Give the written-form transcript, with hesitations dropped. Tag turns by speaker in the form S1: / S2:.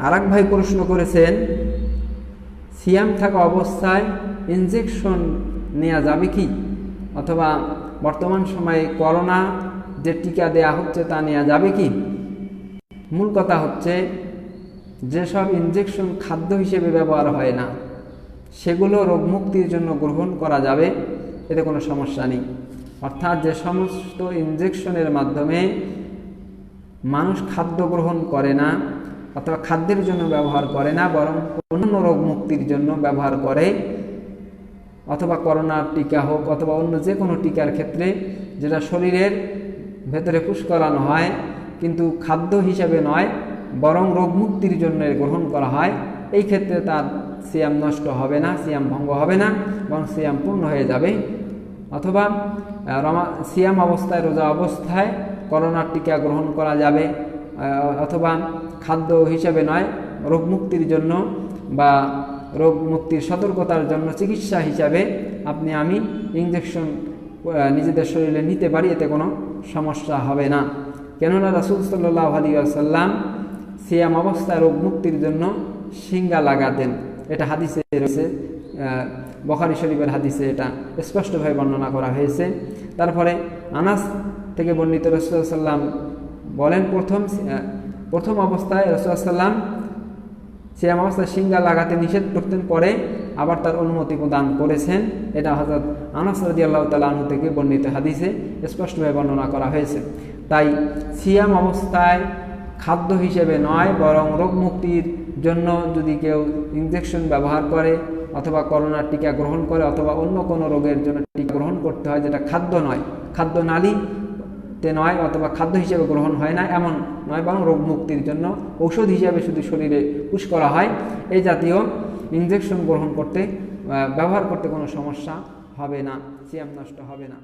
S1: আরেক ভাই প্রশ্ন করেছেন, সিয়াম থাকা অবস্থায় ইনজেকশন নেওয়া যাবে কি, অথবা বর্তমান সময়ে করোনা যে টিকা দেয়া হচ্ছে তা নেওয়া যাবে কি? মূল কথা হচ্ছে, যেসব ইনজেকশন খাদ্য হিসেবে ব্যবহার হয় না সেগুলো রোগমুক্তির জন্য গ্রহণ করা যাবে, এতে কোনো সমস্যা নেই। অর্থাৎ যে সমস্ত ইনজেকশনের মাধ্যমে মানুষ খাদ্য গ্রহণ করে না অথবা খাদ্যের জন্য ব্যবহার করে না, বরং অন্য রোগ মুক্তির জন্য ব্যবহার করে, অথবা করোনার টিকা হোক অথবা অন্য যে কোনো টিকার ক্ষেত্রে যেটা শরীরের ভেতরে পুশ করানো হয় কিন্তু খাদ্য হিসাবে নয় বরং রোগ মুক্তির জন্য গ্রহণ করা হয়, এই ক্ষেত্রে তার সিয়াম নষ্ট হবে না, সিয়াম ভঙ্গ হবে না, বরং সিয়াম পূর্ণ হয়ে যাবে। অথবা সিয়াম অবস্থায়, রোজা অবস্থায় করোনার টিকা গ্রহণ করা যাবে, অথবা খাদ্য হিসেবে নয় রোগ মুক্তির জন্য বা রোগ মুক্তির সতর্কতার জন্য চিকিৎসা হিসাবে আমি ইনজেকশন নিজেদের শরীরে নিতে পারি, এতে কোনো সমস্যা হবে না। কেননা রাসূল সাল্লাল্লাহু আলাইহি ওয়াসাল্লাম সিয়াম অবস্থায় রোগ মুক্তির জন্য শিঙ্গা লাগাতেন, এটা হাদিসে রয়েছে, বুখারী শরীফের হাদিসে এটা স্পষ্টভাবে বর্ণনা করা হয়েছে। তারপরে আনাস থেকে বর্ণিত রাসূল সাল্লাম বলেন, প্রথম অবস্থায় রাসূল সাল্লাম সিয়াম অবস্থায় শিঙ্গা লাগাতে নিষেধ করতেন, পরে আবার তার অনুমতি প্রদান করেছেন। এটা হযরত আনাস রাদিয়াল্লাহু তাআলা আনহু থেকে বর্ণিত হাদিসে স্পষ্টভাবে বর্ণনা করা হয়েছে। তাই সিয়াম অবস্থায় খাদ্য হিসেবে নয় বরং রোগ মুক্তির জন্য যদি কেউ ইনজেকশন ব্যবহার করে অথবা করোনার টিকা গ্রহণ করে অথবা অন্য কোনো রোগের জন্য টিকা গ্রহণ করতে হয় যেটা খাদ্য নয়, খাদ্য নালীতে নয় অথবা খাদ্য হিসেবে গ্রহণ হয় না এমন নয়, বরং রোগ মুক্তির জন্য ঔষধ হিসাবে শুধু শরীরে পুশ করা হয়, এই জাতীয় ইনজেকশন ব্যবহার করতে কোনো সমস্যা হবে না, সিয়াম নষ্ট হবে না।